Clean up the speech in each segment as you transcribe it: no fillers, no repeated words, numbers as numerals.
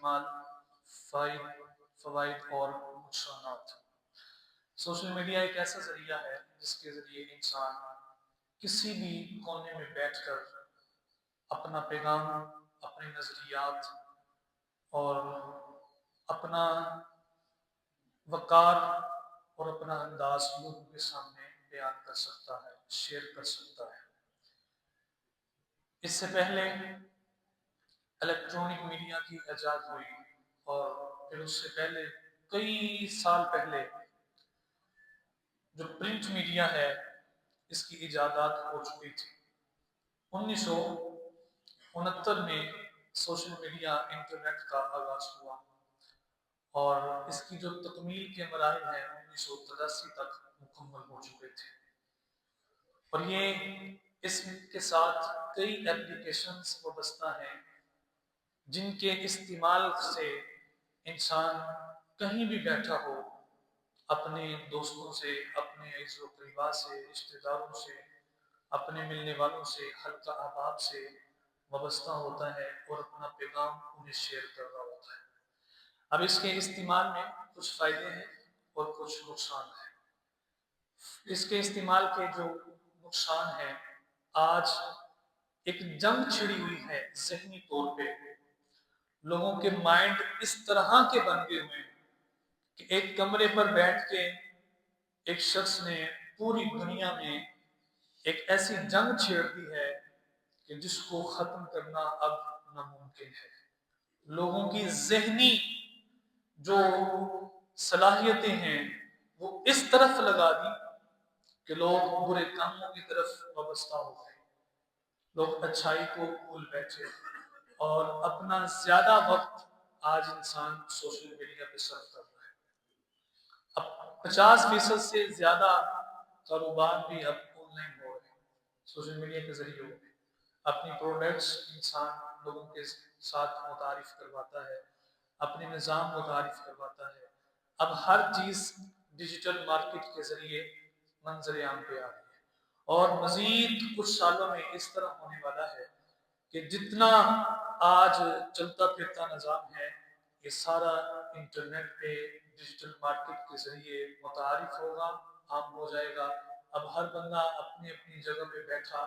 استعمال فوائد اور نقصانات۔ سوشل میڈیا ایک ایسا ذریعہ ہے جس کے ذریعے انسان کسی بھی کونے میں بیٹھ کر اپنا پیغام، اپنے نظریات اور اپنا وقار اور اپنا انداز لوگوں کے سامنے بیان کر سکتا ہے، شیئر کر سکتا ہے۔ اس سے پہلے الیکٹرانک میڈیا کی ایجاد ہوئی اور پھر اس سے پہلے کئی سال پہلے جو پرنٹ میڈیا ہے اس کی ایجادات ہو چکی تھی۔ 1969 میں سوشل میڈیا انٹرنیٹ کا آغاز ہوا اور اس کی جو تکمیل کے مراحل ہیں 1983 تک مکمل ہو چکے تھے، اور یہ اس کے ساتھ کئی ایپلیکیشنز وابستہ ہیں جن کے استعمال سے انسان کہیں بھی بیٹھا ہو اپنے دوستوں سے، اپنے عزیز و اقربا سے، رشتہ داروں سے، اپنے ملنے والوں سے، حلقہ احباب سے وابستہ ہوتا ہے اور اپنا پیغام انہیں شیئر کر رہا ہوتا ہے۔ اب اس کے استعمال میں کچھ فائدے ہیں اور کچھ نقصان ہیں۔ اس کے استعمال کے جو نقصان ہیں، آج ایک جنگ چھڑی ہوئی ہے ذہنی طور پہ۔ لوگوں کے مائنڈ اس طرح کے بن گئے ہوئے ہیں کہ ایک کمرے پر بیٹھ کے ایک شخص نے پوری دنیا میں ایک ایسی جنگ چھیڑ دی ہے کہ جس کو ختم کرنا اب ناممکن ہے۔ لوگوں کی ذہنی جو صلاحیتیں ہیں وہ اس طرف لگا دی کہ لوگ برے کاموں کی طرف وابستہ ہو گئے، لوگ اچھائی کو بھول بیٹھے اور اپنا زیادہ وقت آج انسان سوشل میڈیا پہ صرف کر رہا ہے۔ اب 50% سے زیادہ کاروبار بھی اب آن لائن ہو رہے ہیں، سوشل میڈیا کے ذریعے ہو رہے ہیں۔ اپنی پروڈکٹس انسان لوگوں کے ساتھ متعارف کرواتا ہے، اپنے نظام متعارف کرواتا ہے۔ اب ہر چیز ڈیجیٹل مارکیٹ کے ذریعے منظر عام پہ آ رہی ہے، اور مزید کچھ سالوں میں اس طرح ہونے والا ہے کہ جتنا آج چلتا پھرتا نظام ہے یہ سارا انٹرنیٹ پہ ڈیجیٹل مارکیٹ کے ذریعے متعارف ہوگا، عام ہو جائے گا۔ اب ہر بندہ اپنی اپنی جگہ پہ بیٹھا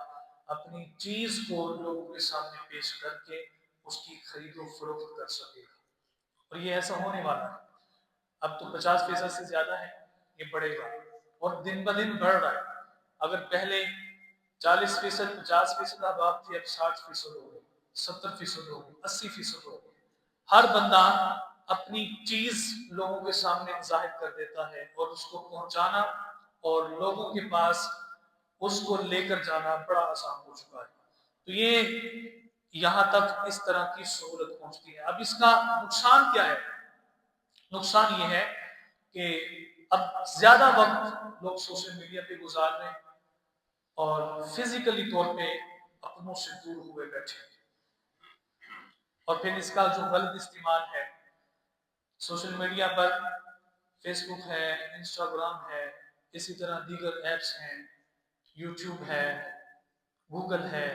اپنی چیز کو لوگوں کے سامنے پیش کر کے اس کی خرید و فروخت کر سکے گا، اور یہ ایسا ہونے والا ہے۔ اب تو 50% سے زیادہ ہے، یہ بڑھے گا اور دن بدن بڑھ رہا ہے۔ اگر پہلے 40%، 50% آباد تھی، اب 60% ہو گئی، 70% ہو گئی، 80% ہو گئی۔ ہر بندہ اپنی چیز لوگوں کے سامنے ظاہر کر دیتا ہے اور اس کو پہنچانا اور لوگوں کے پاس اس کو لے کر جانا بڑا آسان ہو چکا ہے۔ تو یہ یہاں تک اس طرح کی سہولت پہنچتی ہے۔ اب اس کا نقصان کیا ہے؟ نقصان یہ ہے کہ اب زیادہ وقت لوگ سوشل میڈیا پہ گزار رہے ہیں اور فزیکلی طور پہ اپنوں سے دور ہوئے بیٹھے ہیں۔ اور پھر اس کا جو غلط استعمال ہے، سوشل میڈیا پر فیس بک ہے، انسٹاگرام ہے، اسی طرح دیگر ایپس ہیں، یوٹیوب ہے، گوگل ہے،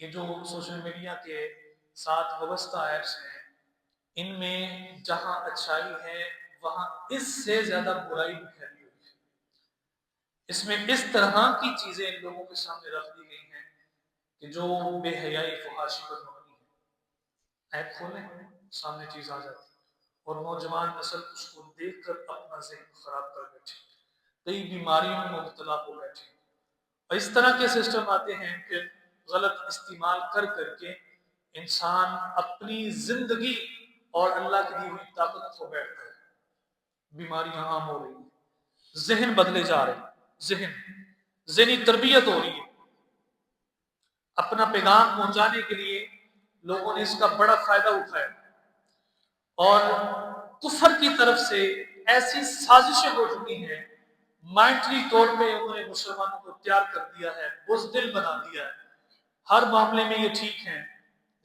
یہ جو سوشل میڈیا کے ساتھ وابستہ ایپس ہیں، ان میں جہاں اچھائی ہے وہاں اس سے زیادہ برائی بھی پھیلی ہوئی ہے۔ اس میں اس طرح کی چیزیں لوگوں کے سامنے رکھ دی گئی ہیں کہ جو بے حیائی، فحاشی پر مبنی ہے۔ ایپ کھولیں، سامنے چیز آ جاتی ہے اور نوجوان نسل اس کو دیکھ کر اپنا ذہن خراب کر بیٹھے، کئی بیماریوں میں مبتلا ہو بیٹھے، اور اس طرح کے سسٹم آتے ہیں کہ غلط استعمال کر کر کے انسان اپنی زندگی اور اللہ کی دی ہوئی طاقت کو بیٹھتا ہے۔ بیماریاں عام ہو رہی ہیں، ذہن بدلے جا رہے ہیں، ذہنی تربیت ہو رہی ہے۔ اپنا پیغام پہنچانے کے لیے لوگوں نے اس کا بڑا فائدہ اٹھایا، اور کفر کی طرف سے ایسی سازشیں ہو چکی ہیں، مائنڈلی طور پہ انہوں نے مسلمانوں کو تیار کر دیا ہے، بزدل بنا دیا ہے۔ ہر معاملے میں یہ ٹھیک ہے،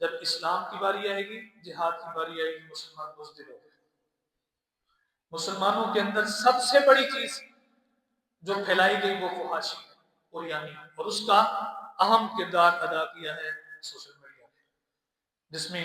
جب اسلام کی باری آئے گی، جہاد کی باری آئے گی، مسلمان بزدل ہو گئے۔ مسلمانوں کے اندر سب سے بڑی چیز جو پھیلائی گئی وہ فحاشی ہے، اور اس کا اہم کردار ادا کیا ہے سوشل میڈیا نے، جس میں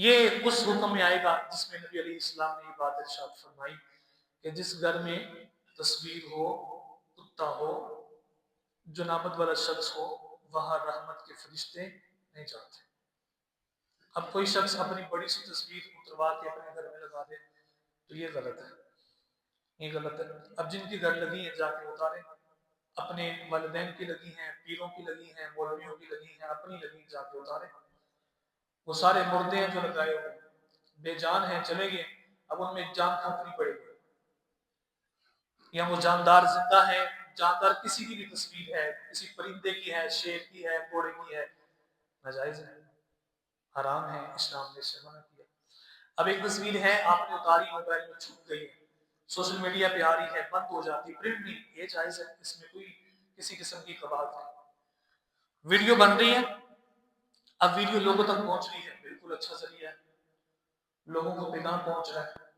یہ اس حکم میں آئے گا جس میں نبی علیہ السلام نے یہ بات ارشاد فرمائی کہ جس گھر میں تصویر ہو، کتا ہو، جنابت والا شخص ہو، وہاں رحمت کے فرشتے نہیں جاتے۔ اب کوئی شخص اپنی بڑی سی تصویر اتروا کے اپنے گھر میں لگا دے تو یہ غلط ہے، یہ غلط ہے۔ اب جن کی گھر لگی ہیں جا کے اتاریں، اپنے والدین کی لگی ہیں، پیروں کی لگی ہیں، مولویوں کی لگی ہیں، اپنی لگی جا کے اتاریں۔ وہ سارے مردے ہیں جو لگائے ہوئے بے جان ہیں، چلے گئے، اب ان میں جان پھونکنی پڑے گی، یا وہ جاندار زندہ ہے، جاندار کسی کی بھی تصویر ہے، کسی پرندے کی ہے، شیر کی ہے، گھوڑے کی ہے، ناجائز ہے، حرام ہے، اسلام نے اسے منع کیا۔ اب ایک تصویر ہے آپ نے اتاری، موبائل میں چھپ گئی ہے، سوشل میڈیا پہ آ رہی ہے، بند ہو جاتی، پرنٹ نہیں، یہ جائز ہے، اس میں کوئی کسی قسم کی قباحت نہیں۔ ویڈیو بن رہی ہے، اب ویڈیو لوگوں تک پہنچ رہی ہے، بالکل اچھا ذریعہ ہے، لوگوں کو پیغام پہنچ رہا ہے،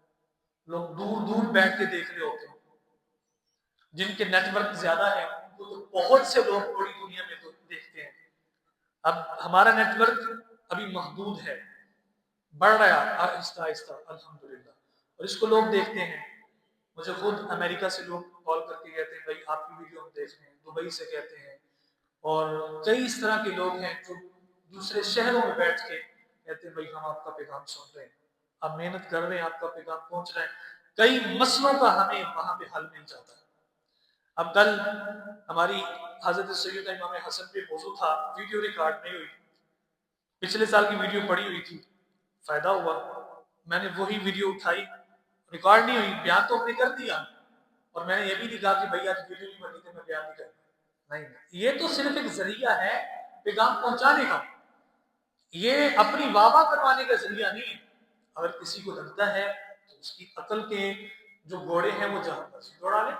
لوگ دور دور بیٹھ کے دیکھ رہے ہوتے ہیں، جن کے نیٹ ورک زیادہ ہے ان کو تو بہت سے لوگ پوری دنیا میں دیکھتے ہیں۔ اب ہمارا نیٹ ورک ابھی محدود ہے، بڑھ رہا ہے آہستہ آہستہ الحمدللہ، اور اس کو لوگ دیکھتے ہیں۔ مجھے خود امریکہ سے لوگ کال کر کے کہتے ہیں بھائی آپ کی ویڈیو ہم دیکھ رہے ہیں، دبئی سے کہتے ہیں، اور کئی اس طرح کے لوگ ہیں جو دوسرے شہروں میں بیٹھ کے کہتے ہیں بھائی ہم آپ کا پیغام سن رہے ہیں، آپ محنت کر رہے ہیں، آپ کا پیغام پہنچ رہا ہے، کئی مسئلوں کا ہمیں وہاں پہ حل مل جاتا ہے۔ اب کل ہماری حضرت سید امام حسن پہ موضوع تھا، ویڈیو ریکارڈ نہیں ہوئی، پچھلے سال کی ویڈیو پڑی ہوئی تھی، فائدہ ہوا، میں نے وہی ویڈیو اٹھائی، ریکارڈ نہیں ہوئی، بیان تو ہم نے کر دیا، اور میں نے یہ بھی نہیں کہا کہ بھائی آج ویڈیو نہیں بنی تھی میں بیان نہیں کرتا، نہیں، یہ تو صرف ایک ذریعہ ہے پیغام پہنچانے کا، یہ اپنی واہ واہ کروانے کا ذریعہ نہیں ہے۔ اگر کسی کو لگتا ہے تو اس کی عقل کے جو گھوڑے ہیں وہ جہاں مرضی دوڑا لے،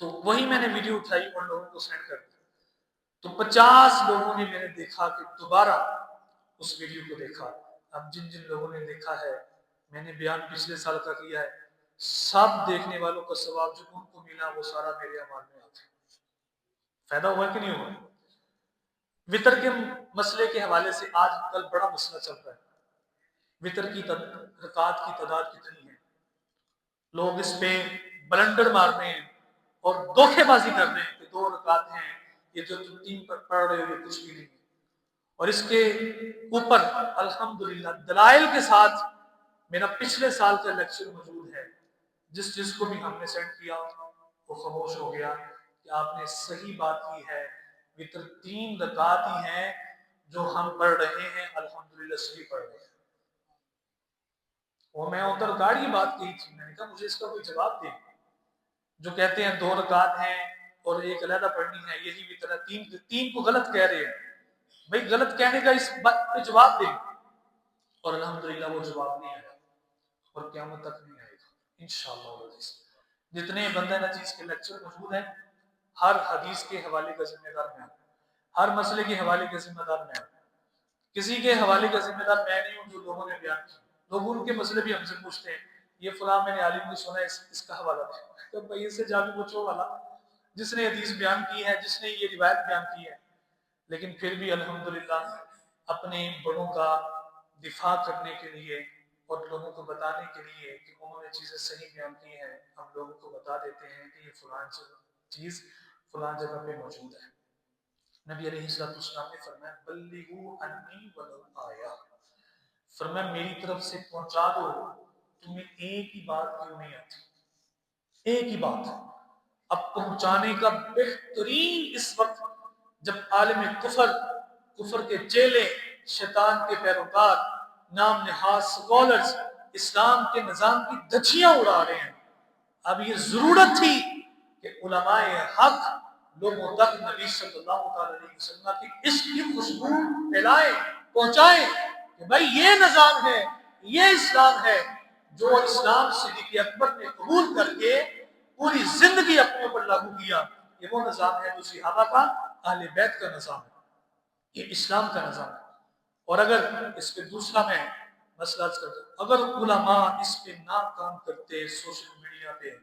تو وہی میں نے ویڈیو اٹھائی اور لوگوں کو سینڈ کر دی، تو 50 لوگوں نے میں نے دیکھا کہ دوبارہ اس ویڈیو کو دیکھا۔ اب جن جن لوگوں نے دیکھا ہے، میں نے بیان پچھلے سال کا کیا ہے، سب دیکھنے والوں کا ثواب جو ان کو ملا وہ سارا میرے اعمال میں آتا ہے۔ فائدہ ہوا کہ نہیں ہوا؟ وطر کے مسئلے کے حوالے سے آج کل بڑا مسئلہ چل رہا ہے، وطر کی رکعات کی تعداد کتنی ہے، لوگ اس پہ بلنڈر مار رہے ہیں اور دھوکے بازی کر رہے ہیں کہ 2 رکعت ہیں، یہ جو تم 3 پر پڑھ رہے ہو یہ کچھ بھی نہیں ہے، اور اس کے اوپر الحمدللہ دلائل کے ساتھ میرا پچھلے سال کا لیکچر موجود ہے، جس کو بھی ہم نے سینڈ کیا وہ خاموش ہو گیا کہ آپ نے صحیح بات کی ہے، وطر 3 رکعت ہی ہیں جو ہم پڑھ رہے ہیں، الحمدللہ صحیح پڑھ رہے ہیں۔ وہ میں ادھر گاڑی بات کی تھی، میں نے کہا مجھے اس کا کوئی جواب دیں، جو کہتے ہیں 2 رکعت ہیں اور ایک علیحدہ پڑھنی ہے، یہی وطر ہے، 3 کو غلط کہہ رہے ہیں، بھائی غلط کہنے کا اس بات پہ جواب دیں، اور الحمدللہ وہ جواب نہیں آیا اور قیامت تک نہیں آئے گا انشاءاللہ۔ جتنے بندہ نچیز کے لیکچر موجود ہیں، ہر حدیث کے حوالے کا ذمہ دار میں ہوں، ہر مسئلے کے حوالے کا ذمہ دار میں ہوں، کسی کے حوالے کا ذمہ دار میں نہیں ہوں جو لوگوں نے بیان کیا۔ لوگ ان کے مسئلے بھی ہم سے پوچھتے ہیں، یہ فلاں میں نے عالم کو سنا ہے، اس کا حوالہ دیں، تو بھائی اس سے جا کے پوچھو والا جس نے حدیث بیان کی ہے، جس نے یہ روایت بیان کی ہے۔ لیکن پھر بھی الحمدللہ اپنے بڑوں کا دفاع کرنے کے لیے اور لوگوں کو بتانے کے لیے کہ انہوں نے چیزیں صحیح بیان کی ہیں، ہم لوگوں کو بتا دیتے ہیں کہ یہ فلاں چیز فلاں جگہ پہ موجود ہے۔ نبی علیہ السلام نے فرمایا بلغوا عنی ولو آیا، فرمایا میری طرف سے پہنچا دو، تمہیں ایک ہی بات کیوں نہیں آتی، ایک ہی بات۔ اب پہنچانے کا بہترین اس وقت جب عالم کفر کے چیلے، شیطان کے پیروکار، نام نہاد سکولرز اسلام کے نظام کی دھجیاں اڑا رہے ہیں، اب یہ ضرورت تھی کہ علماء حق لوگوں تک نبی صلی اللہ علیہ وسلم کی عشق کی خوشبو پھیلائیں، پہنچائیں کہ بھائی یہ نظام ہے، یہ اسلام ہے جو اسلام صدیق اکبر نے قبول کر کے پوری زندگی اپنے اوپر لاگو کیا، یہ وہ نظام ہے جو صحابہ کا، اہل بیت کا نظام ہے، یہ اسلام کا نظام ہے۔ اور اگر اس پہ دوسرا میں مسئلہ کرتا، اگر علماء اس پہ نہ کام کرتے سوشل میڈیا پہ،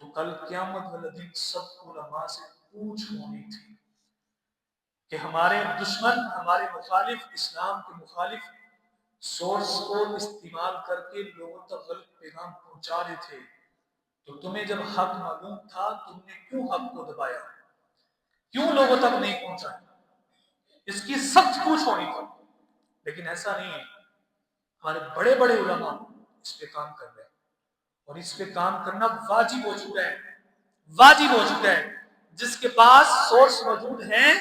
تو کل قیامت والے دن سب علماء سے پوچھ ہونی تھی کہ ہمارے دشمن، ہمارے مخالف، اسلام کے مخالف سورس کو استعمال کر کے لوگوں تک غلط پیغام پہنچا رہے تھے، تو تمہیں جب حق معلوم تھا تم نے کیوں حق کو دبایا، کیوں لوگوں تک نہیں پہنچا؟ اس کی سخت پوچھ ہونی تھی، لیکن ایسا نہیں ہے۔ ہمارے بڑے بڑے علماء اس پہ کام کر رہے ہیں، اور اس پہ کام کرنا واجب ہو چکا ہے، واجب ہو چکا ہے۔ جس کے پاس سورس موجود ہیں،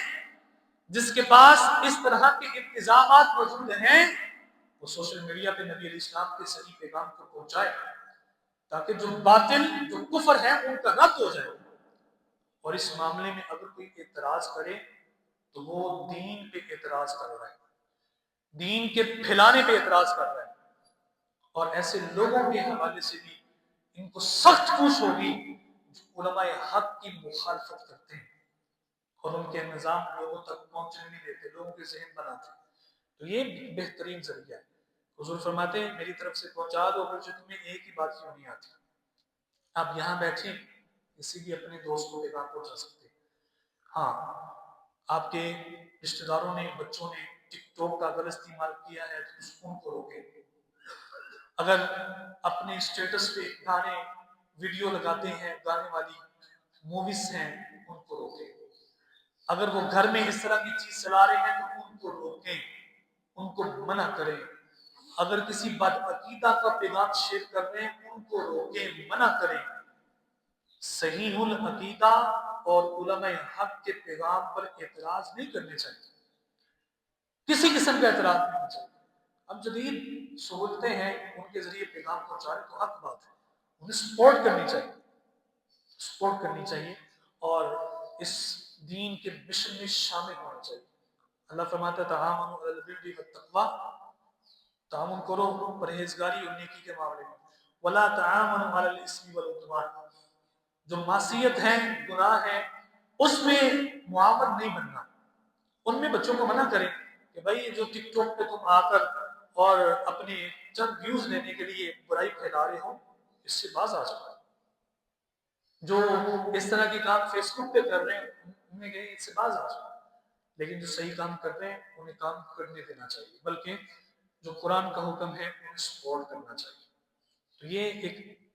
جس کے پاس اس طرح کے انتظامات موجود ہیں، وہ سوشل میڈیا پہ نبی علیہ السلام کے صحیح پیغام کو پہنچائے، تاکہ جو باطل، جو کفر ہے، ان کا رد ہو جائے۔ اور اس معاملے میں اگر کوئی اعتراض کرے تو وہ دین پہ اعتراض کر رہا ہے، دین کے پھیلانے پہ اعتراض کر رہا ہے، اور ایسے لوگوں کے حوالے سے بھی ان کو سخت پوچھ ہوگی جو علماء حق کی مخالفت کرتے ہیں اور ان کے نظام لوگوں تک پہنچنے نہیں دیتے، لوگوں کے ذہن بناتے ہیں۔ تو یہ بہترین ذریعہ ہے۔ حضور فرماتے ہیں میری طرف سے پہنچا دو، اگر جو تمہیں ایک ہی بات کیوں نہیں آتی، آپ یہاں بیٹھیں، کسی بھی اپنے دوست کو پیغام پہنچا سکتے ہیں۔ ہاں، آپ کے رشتہ داروں نے، بچوں نے ٹک ٹاک کا غلط استعمال کیا ہے تو اس کو روکیں۔ اگر اپنے اسٹیٹس پہ گانے ویڈیو لگاتے ہیں، گانے والی موویز ہیں، ان کو روکیں۔ اگر وہ گھر میں اس طرح کی چیز چلا رہے ہیں تو ان کو روکیں، ان کو منع کریں۔ اگر کسی بدعقیدہ کا پیغام شیئر کر رہے ہیں ان کو روکیں، منع کریں۔ صحیح العقیدہ اور علماء حق کے پیغام پر اعتراض نہیں کرنے چاہیے، کسی قسم کا اعتراض نہیں ہونا چاہیے۔ اب جدید سہولتیں ہیں، ان کے ذریعے پیغام پہنچائے تو حق بات ہے، انہیں سپورٹ کرنی چاہیے، سپورٹ کرنی چاہیے، اور اس دین کے مشن میں شامل ہونا چاہیے۔ اللہ فرماتا ہے تعاونوا علی البر والتقوی، تعاون کرو پرہیزگاری اور نیکی کے معاملے میں، ولا تعاونوا علی الاثم والعدوان، جو معصیت ہے، گناہ ہے، اس میں معاون نہیں بننا۔ ان میں بچوں کو منع کریں کہ بھائی جو ٹک ٹاک پہ تم آ کر اور اپنے چند ویوز لینے کے لیے برائی پھیلا رہے ہو، اس سے باز آ جاؤ۔ جو اس طرح کے کام فیس بک پہ کر رہے ہیں انہیں کہیں اس سے باز آ جاؤ، لیکن جو صحیح کام کر رہے ہیں انہیں کام کرنے دینا چاہیے، بلکہ جو قرآن کا حکم ہے انہیں سپورٹ کرنا چاہیے۔ تو یہ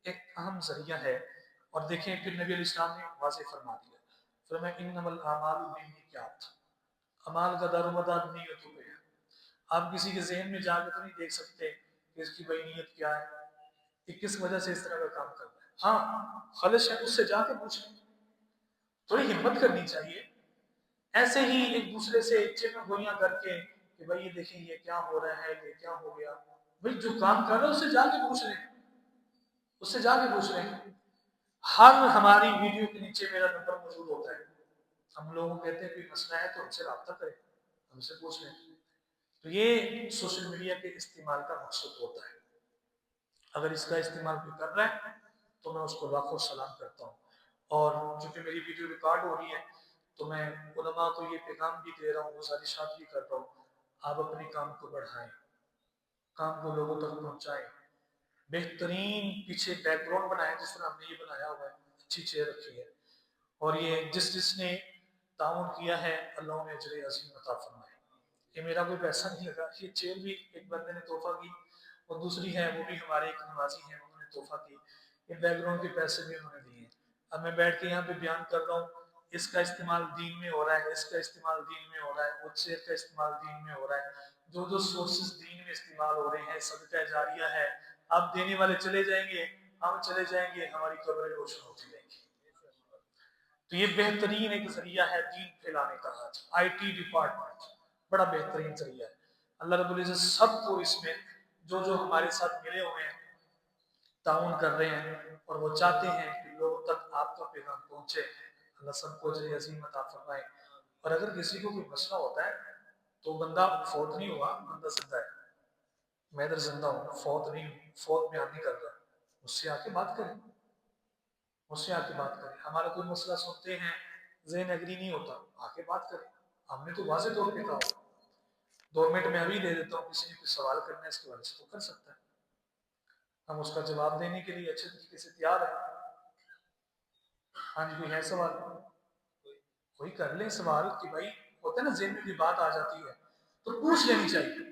ایک اہم ذریعہ ہے۔ اور دیکھیں پھر نبی علیہ السلام نے واضح فرما دیا، فرمایا انما الاعمال بالنیات، اعمال کا دار و مدار نیتوں پہ ہے۔ آپ کسی کے ذہن میں جا کے تو نہیں دیکھ سکتے کہ اس کی بھائی نیت کیا ہے، کہ کس وجہ سے اس طرح کا کام کر رہا ہے۔ ہاں خلش ہے، اس سے جا کے پوچھیں، تھوڑی ہمت کرنی چاہیے۔ ایسے ہی ایک دوسرے سے چپن گوئیاں کر کے کہ بھائی یہ دیکھیں یہ کیا ہو رہا ہے، یہ کیا ہو گیا، بھائی جو کام کر رہا ہے اس سے جا کے پوچھ لیں، اس سے جا کے پوچھ لیں۔ ہر ہماری ویڈیو کے نیچے میرا نمبر موجود ہوتا ہے، ہم لوگوں کو کہتے ہیں کوئی مسئلہ ہے تو ہم سے رابطہ کریں، ہم سے پوچھ لیں۔ تو یہ سوشل میڈیا کے استعمال کا مقصد ہوتا ہے۔ اگر اس کا استعمال بھی کر رہا ہے تو میں اس کو لاکھوں سلام کرتا ہوں، اور چونکہ میری ویڈیو ریکارڈ ہو رہی ہے تو میں علماء کو یہ پیغام بھی دے رہا ہوں، گزارشات بھی کر رہا ہوں، آپ اپنے کام کو بڑھائیں، کام کو لوگوں تک پہنچائیں، بہترین پیچھے بیک گراؤنڈ بنائیں جس طرح ہم نے یہ بنایا ہوا ہے، اچھی چیئر رکھی ہے، اور یہ جس نے تعاون کیا ہے اللہ انہیں اجر عظیم عطا فرمائے۔ یہ میرا کوئی پیسہ نہیں لگا، یہ چیئر بھی ایک بندے نے تحفہ کی، اور دوسری ہے وہ بھی ہمارے ایک نمازی ہیں انہوں نے تحفہ کی، یہ بیک گراؤنڈ کے پیسے بھی انہوں نے دیے۔ اب میں بیٹھ کے یہاں پہ بیان کر رہا ہوں، اس کا استعمال دین میں ہو رہا ہے، اس کا استعمال دین میں ہو رہا ہے، وہ چیئر کا استعمال دین میں ہو رہا ہے، جو سورسز دین میں استعمال ہو رہے ہیں صدقہ جاریہ ہے، آپ دینے والے چلے جائیں گے، ہم چلے جائیں گے، ہماری قبریں روشن ہوتی جائیں گی۔ تو یہ بہترین ایک ذریعہ ہے دین پھیلانے کا۔ آج آئی ٹی ڈپارٹمنٹ بڑا بہترین ذریعہ ہے۔ اللہ رب العزت سب کو اس میں جو ہمارے ساتھ ملے ہوئے ہیں تعاون کر رہے ہیں اور وہ چاہتے ہیں کہ لوگوں تک آپ کا پیغام پہنچے، اللہ سب کو اجر عظیم عطا فرمائے۔ اور اگر کسی کو کوئی مسئلہ ہوتا ہے تو بندہ فوت نہیں ہوا، بندہ زندہ ہے، میں ادھر زندہ ہوں، فوت نہیں ہوں، فوت بیان نہیں کر رہا، مجھ سے آ کے بات کریں، مجھ سے آ کے بات کریں۔ ہمارا کوئی مسئلہ سنتے ہیں ذہن اگری نہیں ہوتا، آ کے بات کریں، ہم نے تو واضح طور پہ کہا ہو۔ 2 منٹ میں ابھی دے دیتا ہوں، کسی نے کوئی سوال کرنا ہے اس کے بارے سے تو کر سکتا ہے، ہم اس کا جواب دینے کے لیے اچھے طریقے سے تیار ہیں۔ ہاں جی، کوئی ہے سوال؟ کوئی کر لیں سوال کہ بھائی ہوتا ہے نا ذہن میں بھی بات آ جاتی ہے تو پوچھ لینی چاہیے،